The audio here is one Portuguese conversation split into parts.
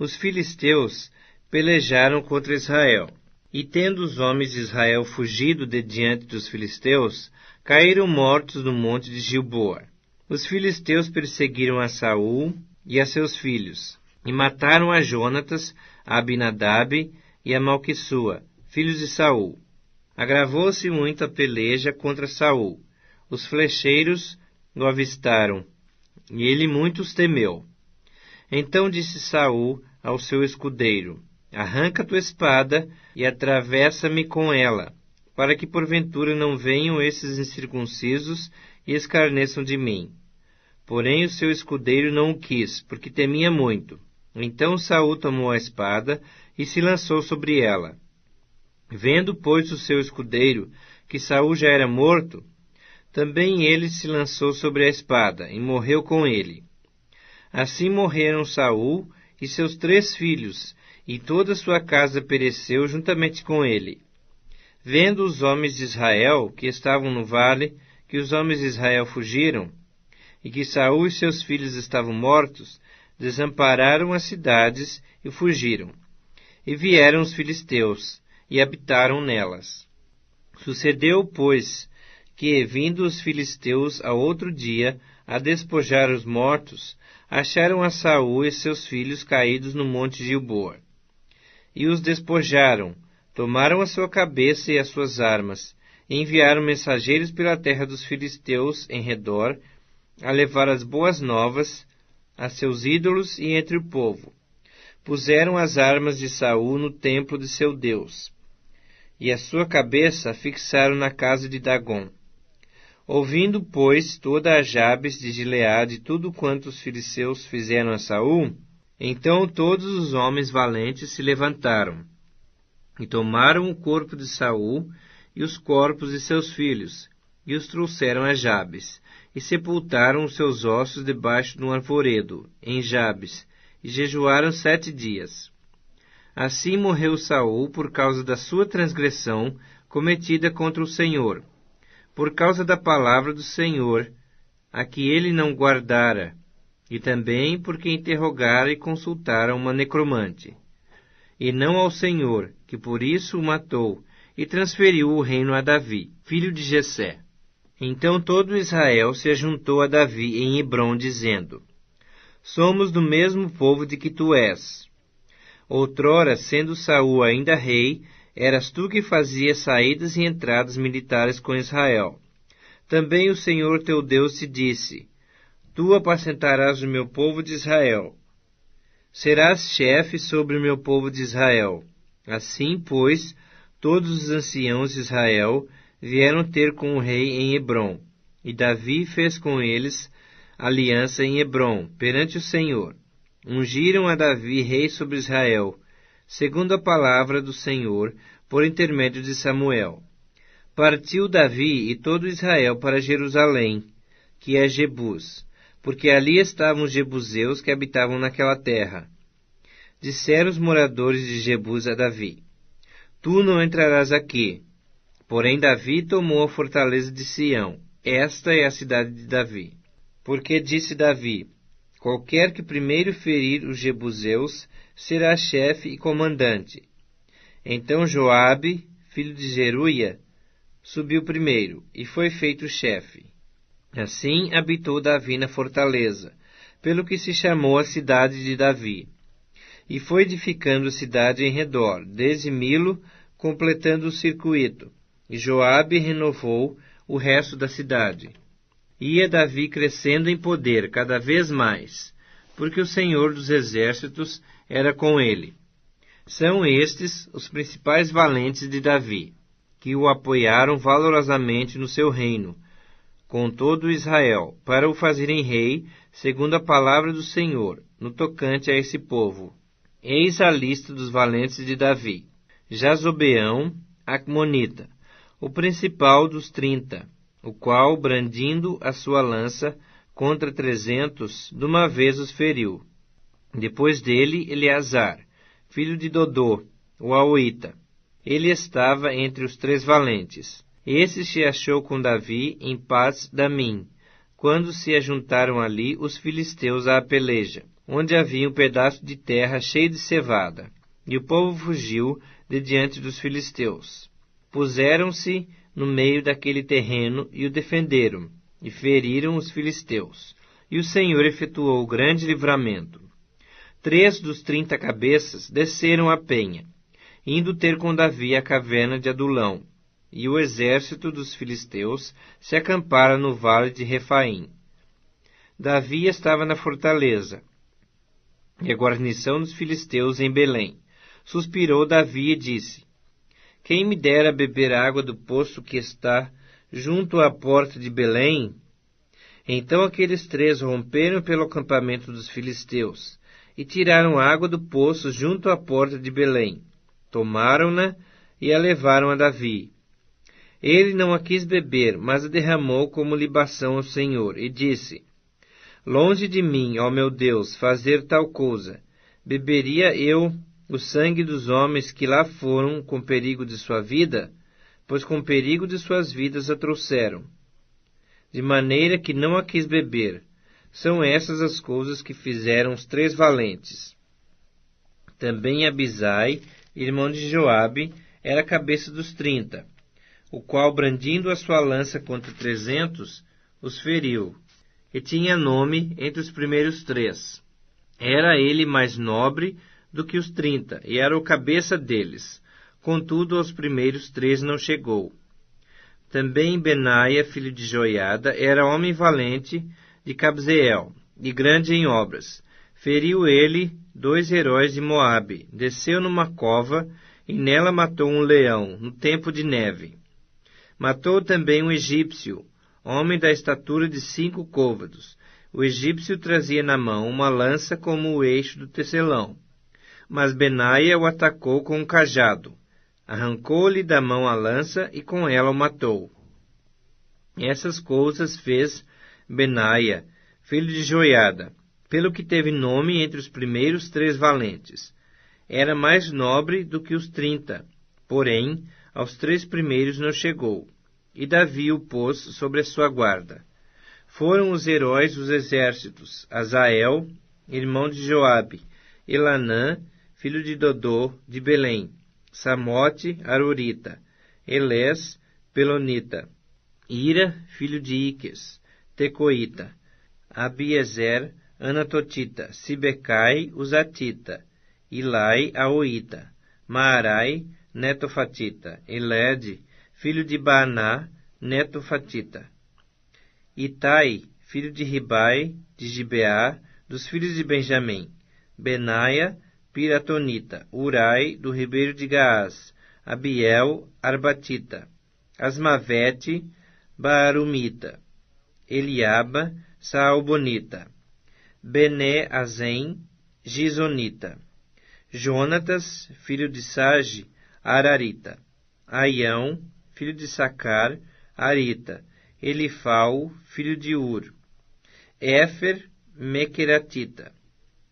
os filisteus pelejaram contra Israel. E tendo os homens de Israel fugido de diante dos filisteus, caíram mortos no monte de Gilboa. Os filisteus perseguiram a Saul e a seus filhos, e mataram a Jonatas, a Abinadab e a Malquissua, filhos de Saul. Agravou-se muito a peleja contra Saul. Os flecheiros o avistaram, e ele muito os temeu. Então disse Saul ao seu escudeiro: Arranca tua espada e atravessa-me com ela, para que porventura não venham esses incircuncisos e escarneçam de mim. Porém o seu escudeiro não o quis, porque temia muito. Então Saul tomou a espada e se lançou sobre ela. Vendo, pois, o seu escudeiro que Saul já era morto, também ele se lançou sobre a espada e morreu com ele. Assim morreram Saul e seus 3 filhos, e toda a sua casa pereceu juntamente com ele. Vendo os homens de Israel, que estavam no vale, que os homens de Israel fugiram, e que Saul e seus filhos estavam mortos, desampararam as cidades e fugiram. E vieram os filisteus, e habitaram nelas. Sucedeu, pois, que, vindo os filisteus ao outro dia a despojar os mortos, acharam a Saul e seus filhos caídos no monte Gilboa. E os despojaram, tomaram a sua cabeça e as suas armas, e enviaram mensageiros pela terra dos filisteus em redor, a levar as boas novas a seus ídolos e entre o povo. Puseram as armas de Saul no templo de seu Deus, e a sua cabeça fixaram na casa de Dagom. Ouvindo, pois, toda a Jabes de Gileade tudo quanto os filisteus fizeram a Saul, então todos os homens valentes se levantaram, e tomaram o corpo de Saul e os corpos de seus filhos, e os trouxeram a Jabes, e sepultaram os seus ossos debaixo de um arvoredo, em Jabes, e jejuaram 7 dias. Assim morreu Saul por causa da sua transgressão cometida contra o Senhor, por causa da palavra do Senhor, a que ele não guardara, e também porque interrogara e consultara uma necromante, e não ao Senhor, que por isso o matou, e transferiu o reino a Davi, filho de Jessé. Então todo Israel se ajuntou a Davi em Hebrom, dizendo: Somos do mesmo povo de que tu és. Outrora, sendo Saul ainda rei, eras tu que fazias saídas e entradas militares com Israel. Também o Senhor teu Deus te disse: Tu apacentarás o meu povo de Israel. Serás chefe sobre o meu povo de Israel. Assim, pois, todos os anciãos de Israel vieram ter com o rei em Hebrom, e Davi fez com eles aliança em Hebrom, perante o Senhor. Ungiram a Davi rei sobre Israel, segundo a palavra do Senhor, por intermédio de Samuel. Partiu Davi e todo Israel para Jerusalém, que é Jebus, porque ali estavam os jebuseus que habitavam naquela terra. Disseram os moradores de Jebus a Davi: Tu não entrarás aqui. Porém Davi tomou a fortaleza de Sião. Esta é a cidade de Davi. Porque disse Davi: Qualquer que primeiro ferir os jebuseus será chefe e comandante. Então Joabe, filho de Zeruia, subiu primeiro, e foi feito chefe. Assim habitou Davi na fortaleza, pelo que se chamou a cidade de Davi. E foi edificando a cidade em redor, desde Milo, completando o circuito. E Joabe renovou o resto da cidade. Ia Davi crescendo em poder cada vez mais, porque o Senhor dos Exércitos era com ele. São estes os principais valentes de Davi, que o apoiaram valorosamente no seu reino, com todo Israel, para o fazerem rei, segundo a palavra do Senhor, no tocante a esse povo. Eis a lista dos valentes de Davi: Jazobeão, Acmonita, o principal dos 30, o qual, brandindo a sua lança contra 300, de uma vez os feriu. Depois dele, Eleazar, filho de Dodô, o Aoita. Ele estava entre os 3 valentes. Esse se achou com Davi em Paz-damim, quando se ajuntaram ali os filisteus à peleja. onde havia um pedaço de terra cheio de cevada. E o povo fugiu de diante dos filisteus. Puseram-se no meio daquele terreno e o defenderam, e feriram os filisteus. E o Senhor efetuou grande livramento. 3 dos 30 cabeças desceram a penha, indo ter com Davi a caverna de Adulão, e o exército dos filisteus se acampara no vale de Refaim. Davi estava na fortaleza, e a guarnição dos filisteus em Belém. Suspirou Davi e disse: Quem me dera beber água do poço que está junto à porta de Belém? Então aqueles 3 romperam pelo acampamento dos filisteus, e tiraram água do poço junto à porta de Belém. Tomaram-na e a levaram a Davi. Ele não a quis beber, mas a derramou como libação ao Senhor, e disse: Longe de mim, ó meu Deus, fazer tal coisa. Beberia eu o sangue dos homens que lá foram com perigo de sua vida? Pois com perigo de suas vidas a trouxeram. De maneira que não a quis beber. São essas as coisas que fizeram os 3 valentes. Também Abisai, irmão de Joabe, era a cabeça dos 30, o qual, brandindo a sua lança contra 300, os feriu, e tinha nome entre os primeiros 3. Era ele mais nobre do que os 30, e era o cabeça deles. Contudo, aos primeiros 3 não chegou. Também Benaia, filho de Joiada, era homem valente de Cabzeel, e grande em obras. Feriu ele 2 heróis de Moabe, desceu numa cova, e nela matou um leão, no tempo de neve. Matou também um egípcio, homem da estatura de 5 côvados. O egípcio trazia na mão uma lança como o eixo do tecelão. Mas Benaia o atacou com um cajado. Arrancou-lhe da mão a lança e com ela o matou. Essas coisas fez Benaia, filho de Joiada, pelo que teve nome entre os primeiros 3 valentes. Era mais nobre do que os 30, porém, aos 3 primeiros não chegou, e Davi o pôs sobre a sua guarda. Foram os heróis dos exércitos: Azael, irmão de Joabe, Elanã, filho de Dodô, de Belém, Samote, Arorita, Elés, Pelonita, Ira, filho de Iques, Tecoíta, Abiezer, Anatotita, Sibecai, Uzatita, Ilai, Aoíta, Maarai, Netofatita, Elede, filho de Baaná, Netofatita, Itai, filho de Ribai, de Gibeá, dos filhos de Benjamim, Benaia, Piratonita, Urai, do ribeiro de Gaás, Abiel, Arbatita, Asmavete, Baarumita, Eliaba, Saalbonita, Bené Azem, Gizonita, Jonatas, filho de Sage, Ararita, Aião, filho de Sacar, Arita, Elifau, filho de Ur, Éfer, Mequeratita,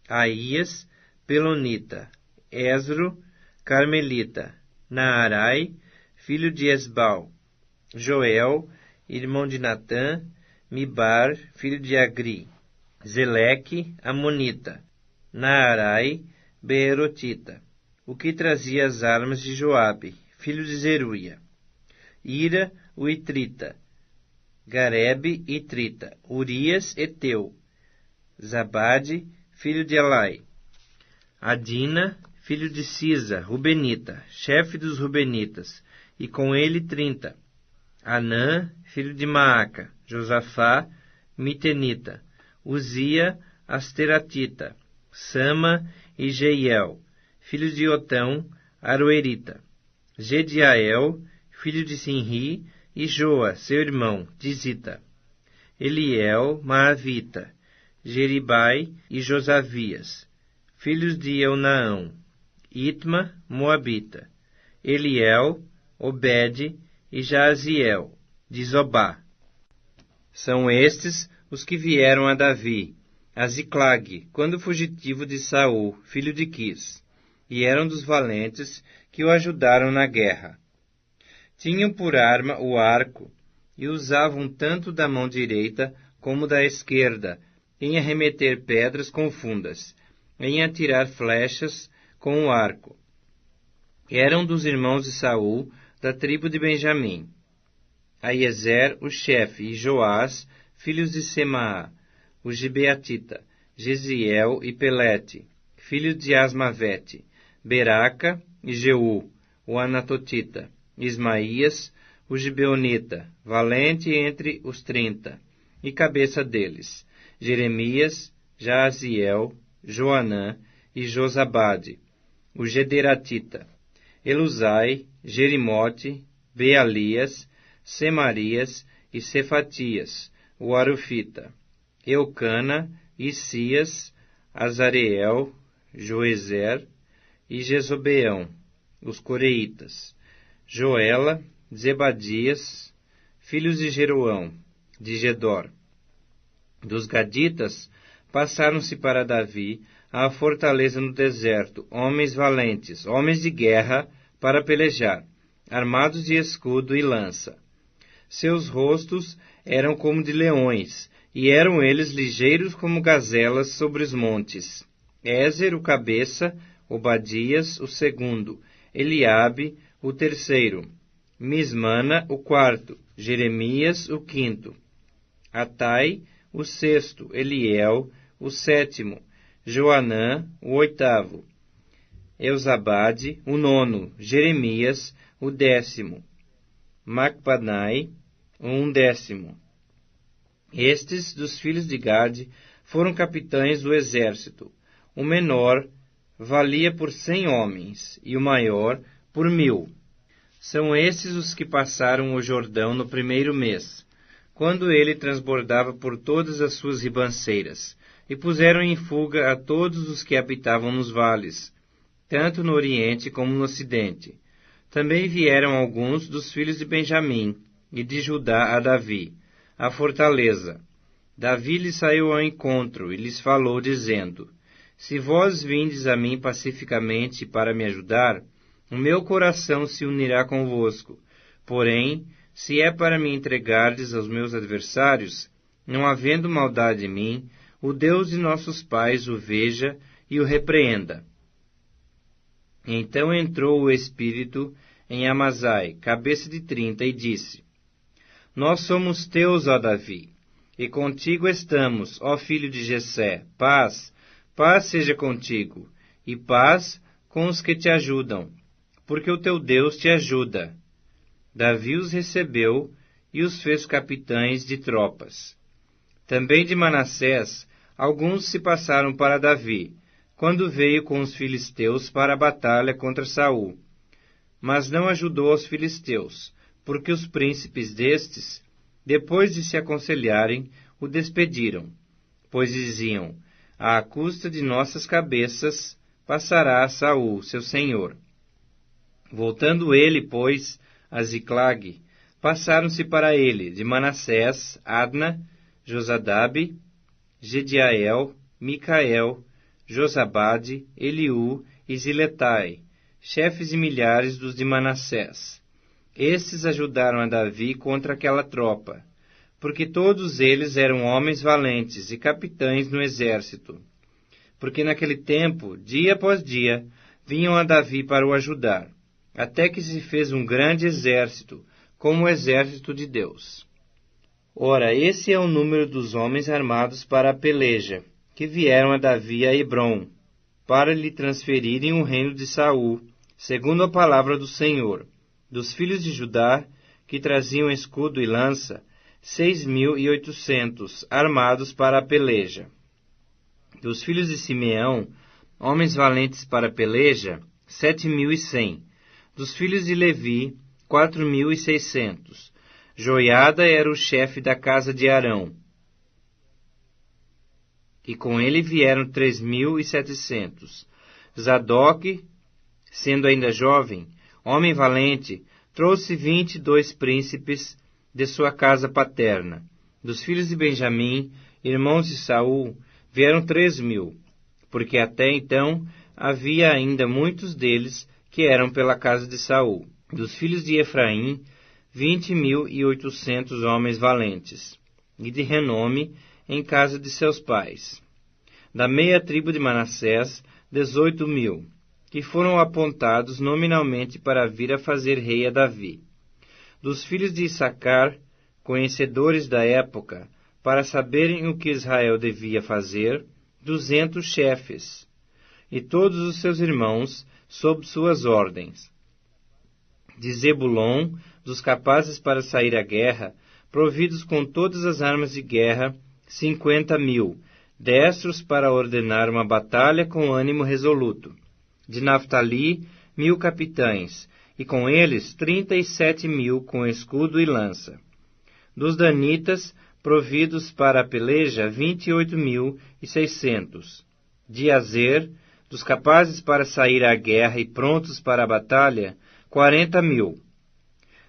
Aías, Pelonita, Esro, Carmelita, Naarai, filho de Esbal, Joel, irmão de Natã, Mibar, filho de Agri, Zeleque, Amonita, Naarai, Beerotita, o que trazia as armas de Joabe, filho de Zeruia, Ira, o Itrita, Garebe, Itrita, Urias, Eteu, Zabade, filho de Elai, Adina, filho de Sisa, Rubenita, chefe dos Rubenitas, e com ele 30, Anã, filho de Maaca, Josafá, Mitenita, Uzia, Asteratita, Sama e Jeiel, filhos de Otão, Aroerita, Gediael, filho de Sinri, e Joa, seu irmão, de Zita, Eliel, Maavita, Jeribai e Josavias, filhos de Eunaão, Itma, Moabita, Eliel, Obed e Jaziel, de Zobá. São estes os que vieram a Davi, a Ziclag, quando fugitivo de Saul, filho de Quis, e eram dos valentes que o ajudaram na guerra. Tinham por arma o arco, e usavam tanto da mão direita como da esquerda, em arremeter pedras com fundas, em atirar flechas com o arco. Eram dos irmãos de Saul, da tribo de Benjamim: Aiezer, o chefe, e Joás, filhos de Semaá, o gibeatita, Jeziel e Pelete, filhos de Asmavete, Beraca e Jeú, o anatotita, Ismaías, o gibeonita, valente entre os 30, e cabeça deles, Jeremias, Jaaziel, Joanã e Josabade, o gederatita, Elusai, Jerimote, Bealias, Semarias e Cefatias, o arufita, Eucana, Isias, Azareel, Joezer e Jezobeão, os coreitas, Joela, Zebadias, filhos de Jeroão, de Gedor. Dos gaditas passaram-se para Davi à fortaleza no deserto, homens valentes, homens de guerra para pelejar, armados de escudo e lança. Seus rostos eram como de leões, e eram eles ligeiros como gazelas sobre os montes. Ézer, o cabeça, Obadias, o segundo, Eliabe, o terceiro, Mismana, o quarto, Jeremias, o quinto, Atai, o sexto, Eliel, o sétimo, Joanã, o oitavo, Eusabade, o nono, Jeremias, o 10º, Macbanai, o 11º. Estes, dos filhos de Gade, foram capitães do exército. O menor valia por 100 homens, e o maior por 1000. São estes os que passaram o Jordão no primeiro mês, quando ele transbordava por todas as suas ribanceiras, e puseram em fuga a todos os que habitavam nos vales, tanto no oriente como no ocidente. Também vieram alguns dos filhos de Benjamim e de Judá a Davi, a fortaleza. Davi lhes saiu ao encontro e lhes falou, dizendo: Se vós vindes a mim pacificamente para me ajudar, o meu coração se unirá convosco. Porém, se é para me entregardes aos meus adversários, não havendo maldade em mim, o Deus de nossos pais o veja e o repreenda. Então entrou o Espírito em Amazai, cabeça de 30, e disse: Nós somos teus, ó Davi, e contigo estamos, ó filho de Jessé. Paz, paz seja contigo, e paz com os que te ajudam, porque o teu Deus te ajuda. Davi os recebeu e os fez capitães de tropas. Também de Manassés, alguns se passaram para Davi, quando veio com os filisteus para a batalha contra Saul. Mas não ajudou aos filisteus, porque os príncipes destes, depois de se aconselharem, o despediram, pois diziam: à custa de nossas cabeças passará Saul, seu senhor. Voltando ele, pois, a Ziclag, passaram-se para ele, de Manassés, Adna, Josadabe, Gediael, Micael, Josabade, Eliú e Ziletai, chefes e milhares dos de Manassés. Estes ajudaram a Davi contra aquela tropa, porque todos eles eram homens valentes e capitães no exército. Porque naquele tempo, dia após dia, vinham a Davi para o ajudar, até que se fez um grande exército, como o exército de Deus. Ora, esse é o número dos homens armados para a peleja, que vieram a Davi a Hebrom, para lhe transferirem o reino de Saul, segundo a palavra do Senhor. Dos filhos de Judá, que traziam escudo e lança, 6.800 armados para a peleja. Dos filhos de Simeão, homens valentes para a peleja, 7.100. Dos filhos de Levi, 4.600. Joiada era o chefe da casa de Arão, e com ele vieram 3.700. Zadok, sendo ainda jovem, homem valente, trouxe 22 príncipes de sua casa paterna. Dos filhos de Benjamim, irmãos de Saul, vieram 3.000, porque até então havia ainda muitos deles que eram pela casa de Saul. Dos filhos de Efraim, 20.800 homens valentes, e de renome em casa de seus pais. Da meia tribo de Manassés, 18.000, que foram apontados nominalmente para vir a fazer rei a Davi. Dos filhos de Issacar, conhecedores da época, para saberem o que Israel devia fazer, 200 chefes, e todos os seus irmãos sob suas ordens. De Zebulon, dos capazes para sair à guerra, providos com todas as armas de guerra, 50.000, destros para ordenar uma batalha com ânimo resoluto. De Naftali, 1.000 capitães, e com eles 37.000 com escudo e lança. Dos danitas, providos para a peleja, 28.600. De Azer, dos capazes para sair à guerra e prontos para a batalha, 40.000.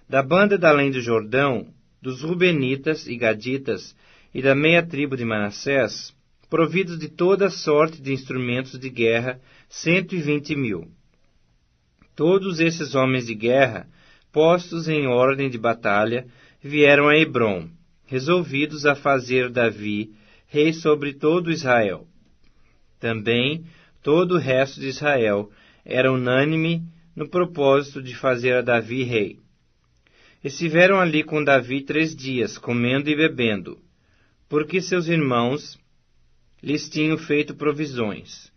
Da banda da além do Jordão, dos Rubenitas e Gaditas, e da meia tribo de Manassés, providos de toda sorte de instrumentos de guerra, 120.000. Todos esses homens de guerra, postos em ordem de batalha, vieram a Hebrom, resolvidos a fazer Davi rei sobre todo Israel. Também todo o resto de Israel era unânime no propósito de fazer a Davi rei. Estiveram ali com Davi 3 dias, comendo e bebendo, porque seus irmãos lhes tinham feito provisões,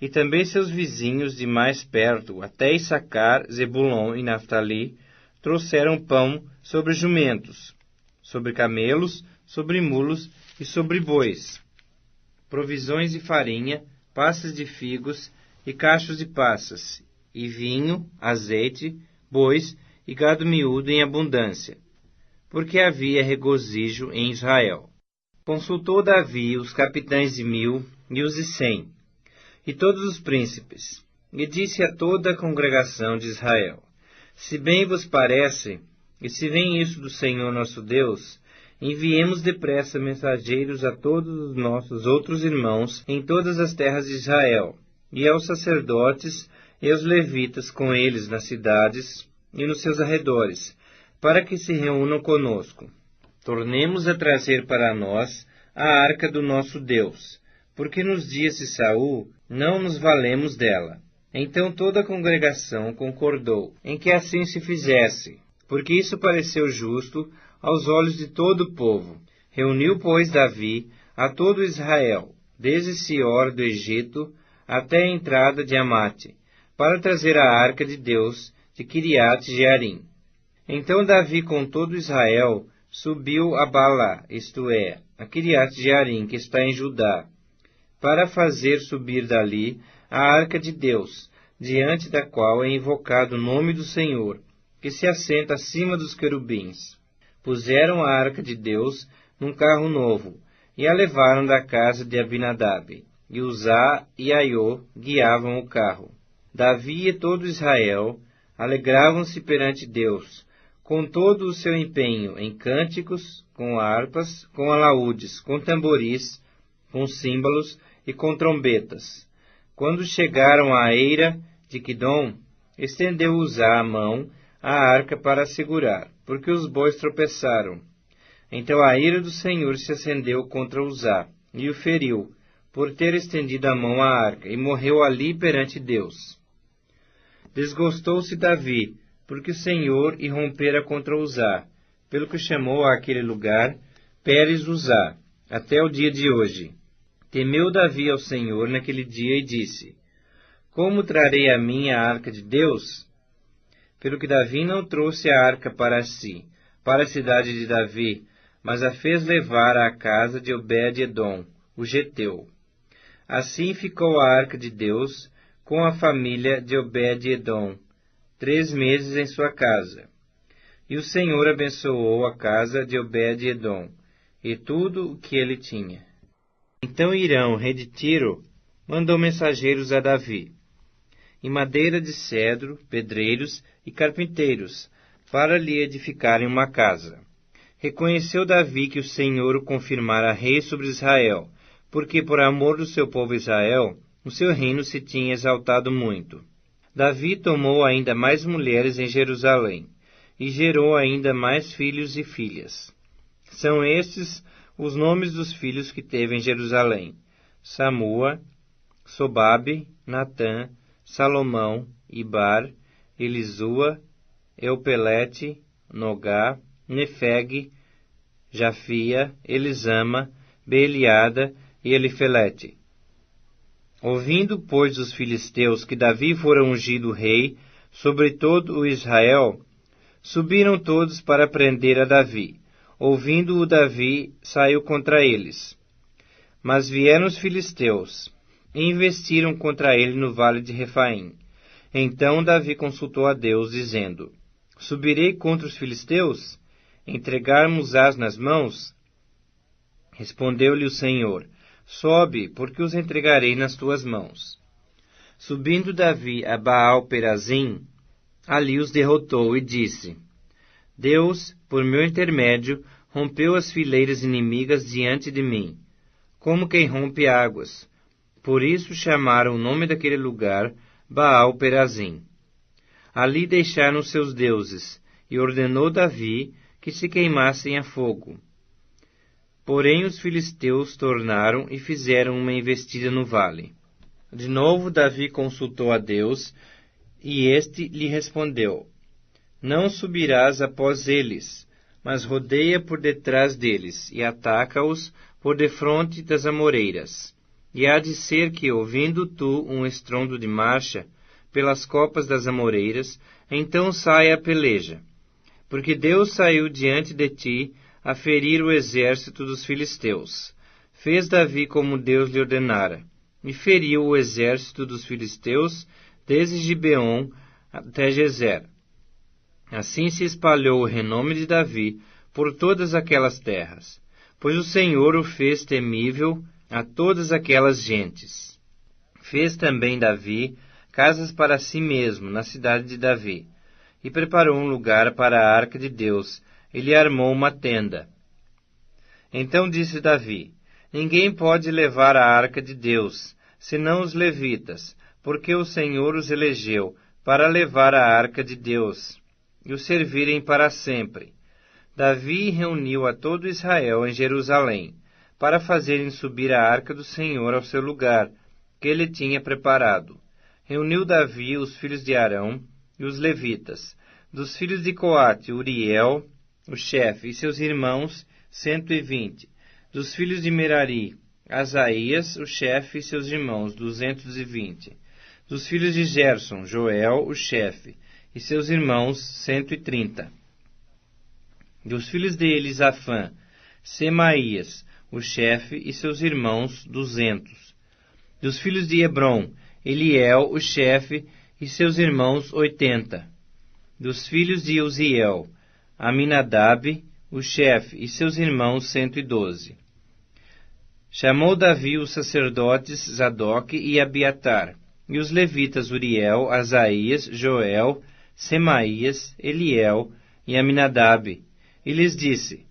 e também seus vizinhos de mais perto, até Issacar, Zebulon e Naftali, trouxeram pão sobre jumentos, sobre camelos, sobre mulos e sobre bois, provisões de farinha, passas de figos e cachos de passas, e vinho, azeite, bois e gado miúdo em abundância, porque havia regozijo em Israel. Consultou Davi os capitães de 1.000 e os de 100, e todos os príncipes, e disse a toda a congregação de Israel: Se bem vos parece, e se vem isso do Senhor nosso Deus, enviemos depressa mensageiros a todos os nossos outros irmãos em todas as terras de Israel, e aos sacerdotes e aos levitas com eles nas cidades e nos seus arredores, para que se reúnam conosco. Tornemos a trazer para nós a arca do nosso Deus, porque nos dias de Saul não nos valemos dela. Então toda a congregação concordou em que assim se fizesse, porque isso pareceu justo aos olhos de todo o povo. Reuniu, pois, Davi a todo Israel, desde Sior do Egito até a entrada de Amate, para trazer a arca de Deus de Quiriate-Jearim. Então Davi com todo Israel subiu a Balá, isto é, a Quiriate-Jearim, que está em Judá, para fazer subir dali a arca de Deus, diante da qual é invocado o nome do Senhor, que se assenta acima dos querubins. Puseram a arca de Deus num carro novo, e a levaram da casa de Abinadab, e Uzá e Aiô guiavam o carro. Davi e todo Israel alegravam-se perante Deus, com todo o seu empenho em cânticos, com harpas, com alaúdes, com tamboris, com símbolos e com trombetas. Quando chegaram à eira de Quidom, estendeu Uzá a mão à arca para a segurar, porque os bois tropeçaram. Então a ira do Senhor se acendeu contra Uzá, e o feriu, por ter estendido a mão à arca, e morreu ali perante Deus. Desgostou-se Davi, porque o Senhor irrompera contra Uzá, pelo que chamou àquele lugar Pérez Uzá, até o dia de hoje. Temeu Davi ao Senhor naquele dia e disse: Como trarei a mim a arca de Deus? Pelo que Davi não trouxe a arca para si, para a cidade de Davi, mas a fez levar à casa de Obed-edom, o geteu. Assim ficou a arca de Deus com a família de Obed-edom, 3 meses em sua casa. E o Senhor abençoou a casa de Obed-edom, e tudo o que ele tinha. Então Hirão, rei de Tiro, mandou mensageiros a Davi, em madeira de cedro, pedreiros e carpinteiros, para lhe edificarem uma casa. Reconheceu Davi que o Senhor o confirmara rei sobre Israel, porque por amor do seu povo Israel, o seu reino se tinha exaltado muito. Davi tomou ainda mais mulheres em Jerusalém, e gerou ainda mais filhos e filhas. São estes os nomes dos filhos que teve em Jerusalém: Samua, Sobabe, Natã, Salomão, Ibar, Elisua, Eupelete, Nogá, Nefeg, Jafia, Elisama, Beeliada e Elifelete. Ouvindo, pois, os filisteus que Davi fora ungido rei sobre todo o Israel, subiram todos para prender a Davi. Ouvindo-o Davi, saiu contra eles. Mas vieram os filisteus e investiram contra ele no vale de Refaim. Então Davi consultou a Deus, dizendo: Subirei contra os filisteus? Entregarmos-ás nas mãos? Respondeu-lhe o Senhor: Sobe, porque os entregarei nas tuas mãos. Subindo Davi a Baal-Perazim, ali os derrotou e disse: Deus, por meu intermédio, rompeu as fileiras inimigas diante de mim, como quem rompe águas. Por isso chamaram o nome daquele lugar Baal-Perazim. Ali deixaram seus deuses, e ordenou Davi que se queimassem a fogo. Porém os filisteus tornaram e fizeram uma investida no vale. De novo Davi consultou a Deus, e este lhe respondeu: Não subirás após eles, mas rodeia por detrás deles, e ataca-os por defronte das amoreiras. E há de ser que, ouvindo tu um estrondo de marcha pelas copas das amoreiras, então saia a peleja. Porque Deus saiu diante de ti a ferir o exército dos filisteus. Fez Davi como Deus lhe ordenara, e feriu o exército dos filisteus desde Gibeon até Gezer. Assim se espalhou o renome de Davi por todas aquelas terras, pois o Senhor o fez temível a todas aquelas gentes. Fez também Davi casas para si mesmo na cidade de Davi, e preparou um lugar para a arca de Deus, e lhe armou uma tenda. Então disse Davi: Ninguém pode levar a arca de Deus, senão os levitas, porque o Senhor os elegeu para levar a arca de Deus, e o servirem para sempre. Davi reuniu a todo Israel em Jerusalém, para fazerem subir a arca do Senhor ao seu lugar, que ele tinha preparado. Reuniu Davi os filhos de Arão e os levitas. Dos filhos de Coate, Uriel, o chefe, e seus irmãos, 120. Dos filhos de Merari, Asaías, o chefe, e seus irmãos, 220. Dos filhos de Gerson, Joel, o chefe, e seus irmãos, 130. Dos filhos de Elisafã, Semaías, o chefe, e seus irmãos, 200. Dos filhos de Hebron, Eliel, o chefe, e seus irmãos, 80. Dos filhos de Uziel, Aminadab, o chefe, e seus irmãos, 112. Chamou Davi os sacerdotes Zadoque e Abiatar, e os levitas Uriel, Asaías, Joel, Semaías, Eliel e Aminadab, e lhes disse: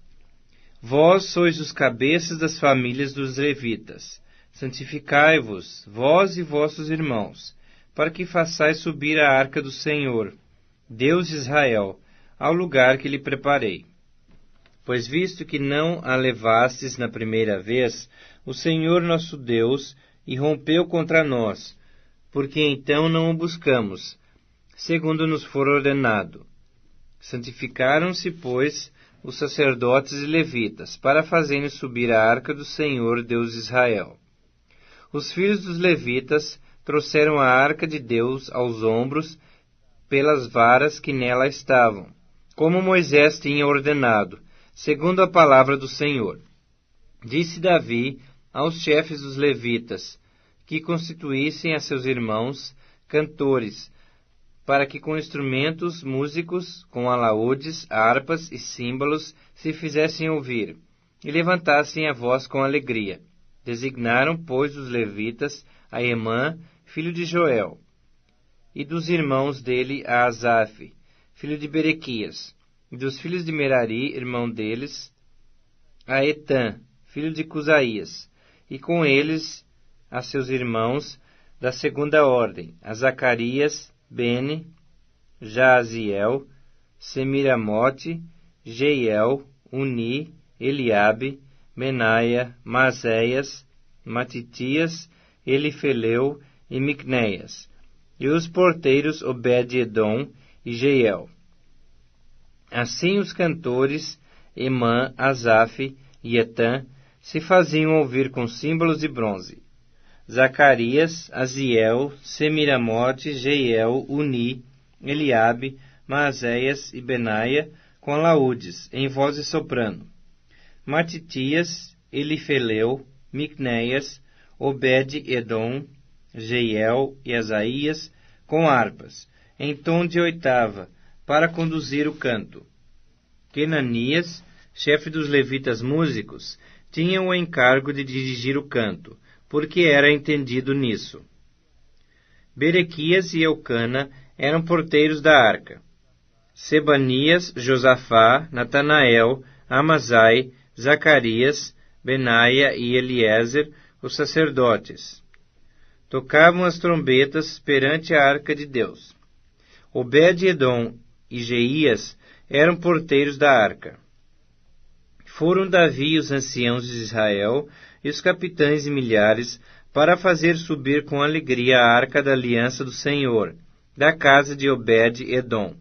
Vós sois os cabeças das famílias dos levitas. Santificai-vos, vós e vossos irmãos, para que façais subir a arca do Senhor, Deus de Israel, ao lugar que lhe preparei. Pois visto que não a levastes na primeira vez, o Senhor nosso Deus irrompeu contra nós, porque então não o buscamos, segundo nos for ordenado. Santificaram-se, pois, os sacerdotes e levitas, para fazerem subir a arca do Senhor, Deus de Israel. Os filhos dos levitas trouxeram a arca de Deus aos ombros pelas varas que nela estavam, como Moisés tinha ordenado, segundo a palavra do Senhor. Disse Davi aos chefes dos levitas que constituíssem a seus irmãos cantores, para que com instrumentos músicos, com alaúdes, harpas e símbolos, se fizessem ouvir, e levantassem a voz com alegria. Designaram, pois, os levitas a Emã, filho de Joel, e dos irmãos dele a Asaf, filho de Berequias, e dos filhos de Merari, irmão deles, a Etã, filho de Cusaías, e com eles a seus irmãos da segunda ordem, a Zacarias, Bene, Jaaziel, Semiramote, Jeiel, Uni, Eliabe, Benaia, Maazéias, Matitias, Elifeleu e Micnéias, e os porteiros Obed-edom e Jeiel. Assim os cantores Emã, Asaf e Etã se faziam ouvir com símbolos de bronze. Zacarias, Aziel, Semiramote, Jeiel, Uni, Eliabe, Maazéias e Benaia com alaúdes, em voz de soprano. Matitias, Elifeleu, Micnéias, Obed-edom, Jeiel e Asaías com harpas, em tom de oitava, para conduzir o canto. Quenanias, chefe dos levitas músicos, tinha o encargo de dirigir o canto, porque era entendido nisso. Berequias e Eucana eram porteiros da arca. Sebanias, Josafá, Natanael, Amazai, Zacarias, Benaia e Eliezer, os sacerdotes. Tocavam as trombetas perante a arca de Deus. Obed-edom e Jeías eram porteiros da arca. Foram Davi e os anciãos de Israel e os capitães de milhares para fazer subir com alegria a arca da aliança do Senhor, da casa de Obed-edom.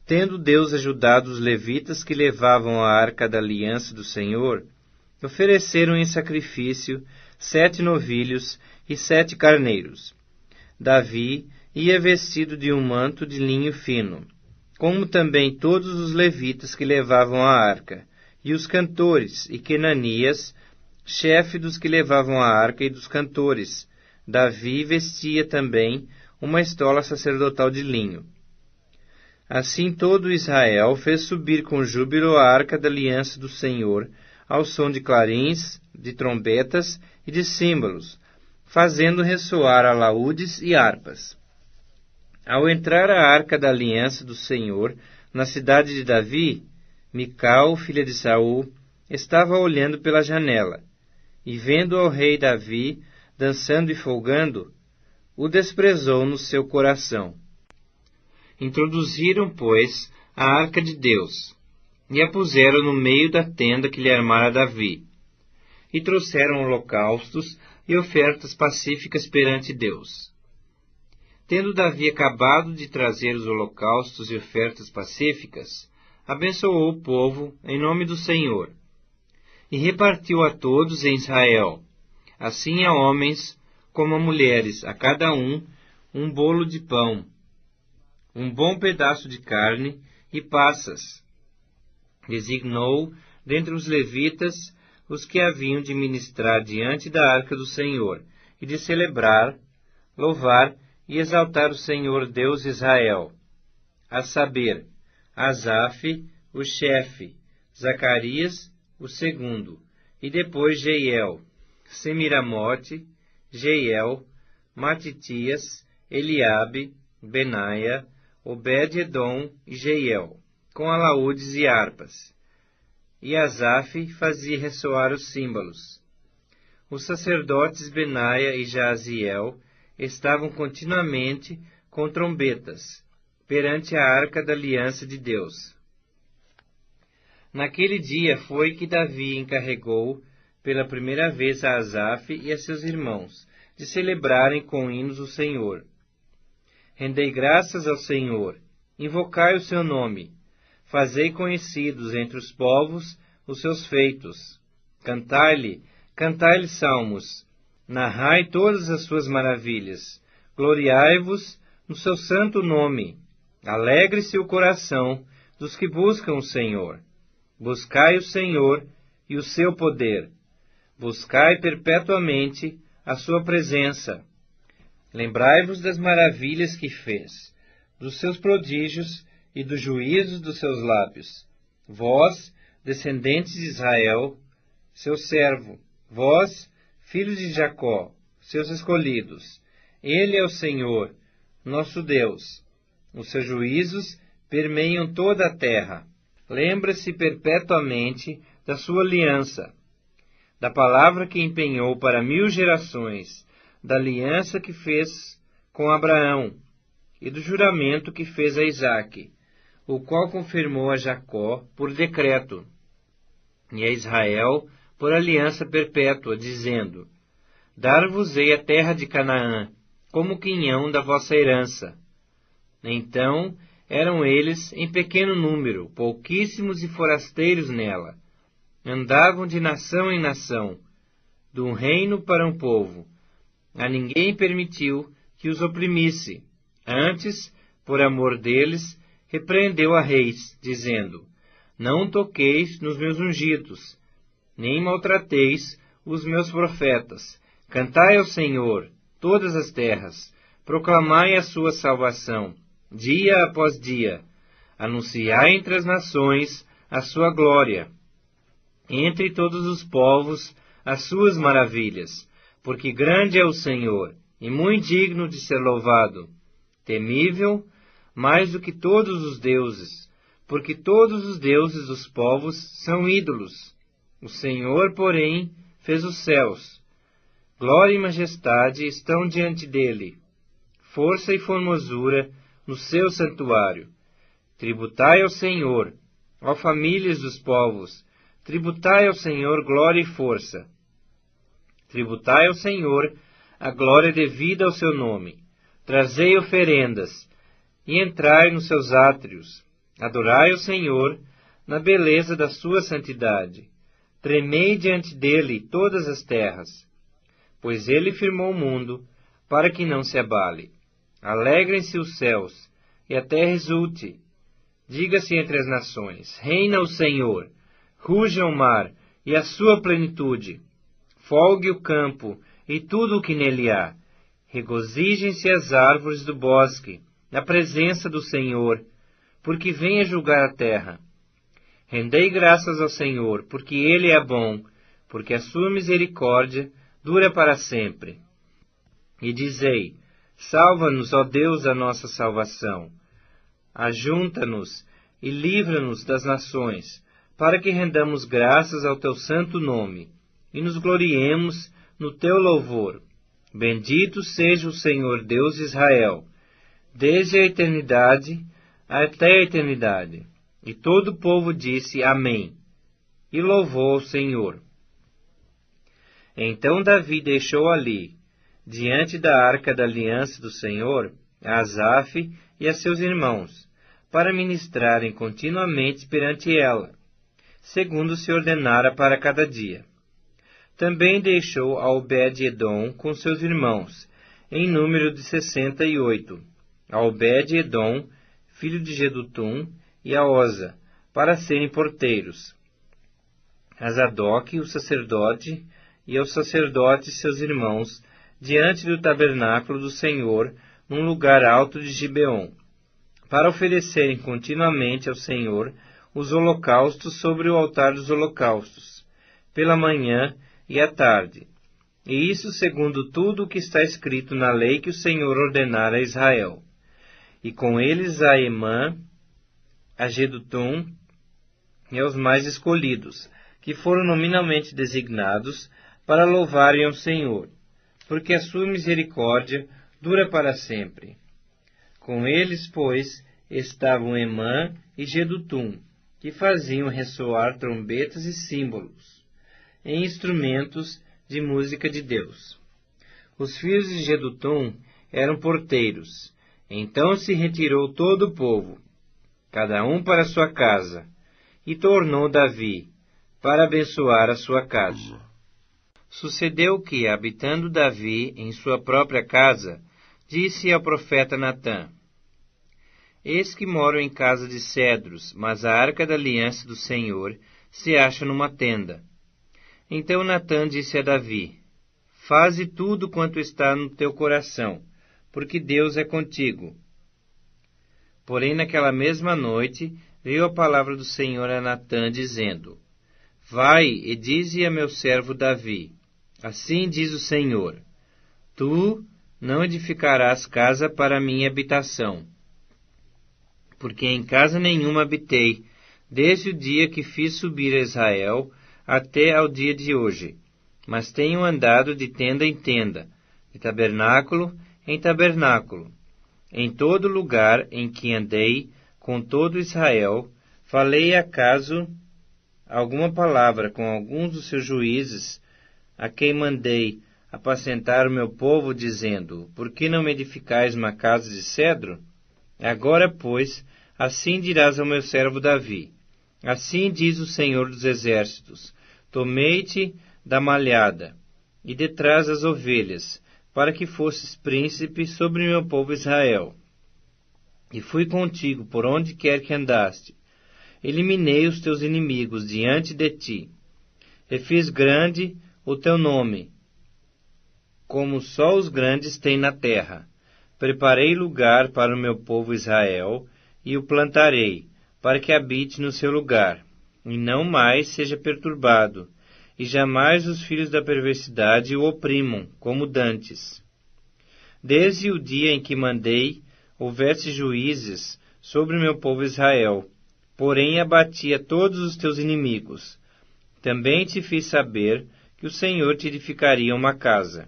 Tendo Deus ajudado os levitas que levavam a arca da aliança do Senhor, ofereceram em sacrifício 7 novilhos e 7 carneiros. Davi ia vestido de um manto de linho fino, como também todos os levitas que levavam a arca, e os cantores, e Quenanias, chefe dos que levavam a arca e dos cantores. Davi vestia também uma estola sacerdotal de linho. Assim todo Israel fez subir com júbilo a arca da aliança do Senhor, ao som de clarins, de trombetas e de símbolos, fazendo ressoar alaúdes e harpas. Ao entrar a arca da aliança do Senhor na cidade de Davi, Mical, filha de Saul, estava olhando pela janela, e vendo ao rei Davi dançando e folgando, o desprezou no seu coração. Introduziram, pois, a arca de Deus, e a puseram no meio da tenda que lhe armara Davi, e trouxeram holocaustos e ofertas pacíficas perante Deus. Tendo Davi acabado de trazer os holocaustos e ofertas pacíficas, abençoou o povo em nome do Senhor, e repartiu a todos em Israel, assim a homens como a mulheres, a cada um bolo de pão, um bom pedaço de carne e passas. Designou dentre os levitas os que haviam de ministrar diante da arca do Senhor, e de celebrar, louvar e exaltar o Senhor Deus de Israel, a saber, Asaf, o chefe, Zacarias, o segundo, e depois Jeiel, Semiramote, Jeiel, Matitias, Eliabe, Benaia, Obed-edom e Jeiel, com alaúdes e harpas. E Asaf fazia ressoar os símbolos. Os sacerdotes Benaia e Jaaziel estavam continuamente com trombetas, perante a arca da aliança de Deus. Naquele dia foi que Davi encarregou, pela primeira vez a Asaf e a seus irmãos, de celebrarem com hinos o Senhor. Rendei graças ao Senhor, invocai o seu nome, fazei conhecidos entre os povos os seus feitos. Cantai-lhe salmos, narrai todas as suas maravilhas, gloriai-vos no seu santo nome. Alegre-se o coração dos que buscam o Senhor. Buscai o Senhor e o seu poder. Buscai perpetuamente a sua presença. Lembrai-vos das maravilhas que fez, dos seus prodígios e dos juízos dos seus lábios. Vós, descendentes de Israel, seu servo, vós, filhos de Jacó, seus escolhidos. Ele é o Senhor, nosso Deus. Os seus juízos permeiam toda a terra. Lembra-se perpetuamente da sua aliança, da palavra que empenhou para 1000 gerações, da aliança que fez com Abraão e do juramento que fez a Isaque, o qual confirmou a Jacó por decreto, e a Israel por aliança perpétua, dizendo: Dar-vos-ei a terra de Canaã, como quinhão da vossa herança. Então eram eles em pequeno número, pouquíssimos e forasteiros nela. Andavam de nação em nação, de um reino para um povo. A ninguém permitiu que os oprimisse. Antes, por amor deles, repreendeu a reis, dizendo: Não toqueis nos meus ungidos, nem maltrateis os meus profetas. Cantai ao Senhor, todas as terras, proclamai a sua salvação, dia após dia. Anunciai entre as nações a sua glória, entre todos os povos as suas maravilhas, porque grande é o Senhor, e muito digno de ser louvado, temível mais do que todos os deuses, porque todos os deuses dos povos são ídolos. O Senhor, porém, fez os céus. Glória e majestade estão diante dele, força e formosura no seu santuário. Tributai ao Senhor, ó famílias dos povos, tributai ao Senhor glória e força. Tributai ao Senhor a glória devida ao seu nome. Trazei oferendas, e entrai nos seus átrios. Adorai ao Senhor na beleza da sua santidade. Tremei diante dele todas as terras, pois ele firmou o mundo para que não se abale. Alegrem-se os céus, e a terra exulte. Diga-se entre as nações: reina o Senhor. Ruja o mar e a sua plenitude. Folgue o campo e tudo o que nele há. Regozijem-se as árvores do bosque, na presença do Senhor, porque vem a julgar a terra. Rendei graças ao Senhor, porque ele é bom, porque a sua misericórdia dura para sempre. E dizei: salva-nos, ó Deus, a nossa salvação. Ajunta-nos e livra-nos das nações, para que rendamos graças ao teu santo nome, e nos gloriemos no teu louvor. Bendito seja o Senhor Deus de Israel, desde a eternidade até a eternidade. E todo o povo disse: Amém, e louvou ao Senhor. Então Davi deixou ali, diante da arca da aliança do Senhor, a Asaf e a seus irmãos, para ministrarem continuamente perante ela, segundo se ordenara para cada dia. Também deixou a Obed-Edom com seus irmãos, em número de 68, a Obed-Edom, filho de Jedutum, e a Oza, para serem porteiros. A Zadok, o sacerdote, e aos sacerdotes seus irmãos, diante do tabernáculo do Senhor, num lugar alto de Gibeon, para oferecerem continuamente ao Senhor os holocaustos sobre o altar dos holocaustos, pela manhã e à tarde. E isso segundo tudo o que está escrito na lei que o Senhor ordenara a Israel. E com eles a Emã, a Jedutum e aos mais escolhidos, que foram nominalmente designados para louvarem ao Senhor, porque a sua misericórdia dura para sempre. Com eles, pois, estavam Emã e Jedutum, que faziam ressoar trombetas e símbolos, em instrumentos de música de Deus. Os filhos de Jedutum eram porteiros. Então se retirou todo o povo, cada um para sua casa, e tornou Davi, para abençoar a sua casa. Sucedeu que, habitando Davi em sua própria casa, disse ao profeta Natã: Eis que moro em casa de cedros, mas a arca da aliança do Senhor se acha numa tenda. Então Natã disse a Davi: Faze tudo quanto está no teu coração, porque Deus é contigo. Porém, naquela mesma noite, veio a palavra do Senhor a Natã, dizendo: Vai e dize a meu servo Davi: Assim diz o Senhor: Tu não edificarás casa para a minha habitação, porque em casa nenhuma habitei, desde o dia que fiz subir a Israel até ao dia de hoje, mas tenho andado de tenda em tenda, de tabernáculo em tabernáculo. Em todo lugar em que andei com todo Israel, falei acaso alguma palavra com alguns dos seus juízes, a quem mandei apacentar o meu povo, dizendo: por que não me edificais uma casa de cedro? Agora, pois, assim dirás ao meu servo Davi: assim diz o Senhor dos Exércitos: tomei-te da malhada e detrás das ovelhas, para que fosses príncipe sobre meu povo Israel. E fui contigo por onde quer que andaste. Eliminei os teus inimigos diante de ti, e fiz grande o teu nome, como só os grandes têm na terra. Preparei lugar para o meu povo Israel, e o plantarei, para que habite no seu lugar, e não mais seja perturbado, e jamais os filhos da perversidade o oprimam, como dantes. Desde o dia em que mandei, houvesse juízes sobre o meu povo Israel, porém abatia todos os teus inimigos. Também te fiz saber que o Senhor te edificaria uma casa.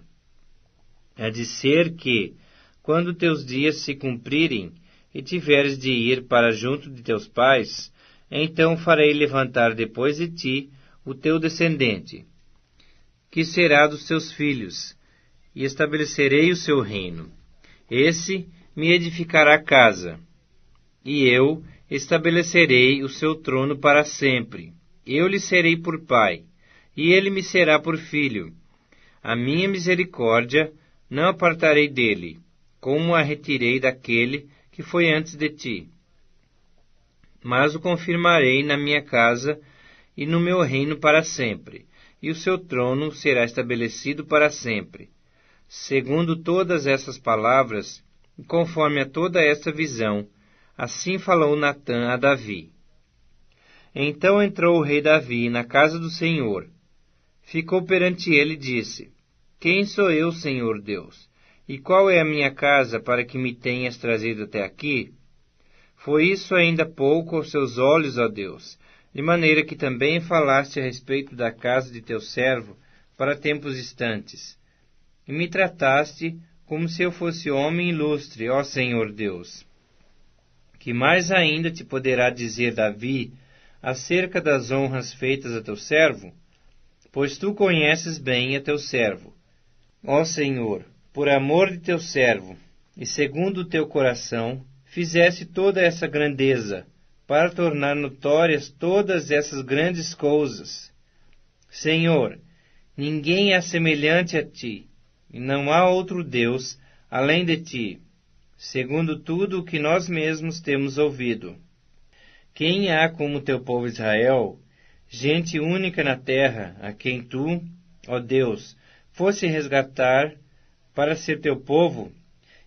Há de ser que, quando teus dias se cumprirem, e tiveres de ir para junto de teus pais, então farei levantar depois de ti o teu descendente, que será dos teus filhos, e estabelecerei o seu reino. Esse me edificará casa, e eu estabelecerei o seu trono para sempre. Eu lhe serei por pai, e ele me será por filho. A minha misericórdia não apartarei dele, como a retirei daquele que foi antes de ti. Mas o confirmarei na minha casa e no meu reino para sempre, e o seu trono será estabelecido para sempre. Segundo todas essas palavras, e conforme a toda esta visão, assim falou Natã a Davi. Então entrou o rei Davi na casa do Senhor. Ficou perante ele e disse: quem sou eu, Senhor Deus? E qual é a minha casa para que me tenhas trazido até aqui? Foi isso ainda pouco aos seus olhos, ó Deus, de maneira que também falaste a respeito da casa de teu servo para tempos distantes. E me trataste como se eu fosse homem ilustre, ó Senhor Deus. Que mais ainda te poderá dizer Davi acerca das honras feitas a teu servo? Pois tu conheces bem a teu servo. Ó Senhor, por amor de teu servo, e segundo o teu coração, fizeste toda essa grandeza, para tornar notórias todas essas grandes coisas. Senhor, ninguém é semelhante a ti, e não há outro Deus além de ti, segundo tudo o que nós mesmos temos ouvido. Quem há como teu povo Israel, gente única na terra, a quem tu, ó Deus, fosse resgatar para ser teu povo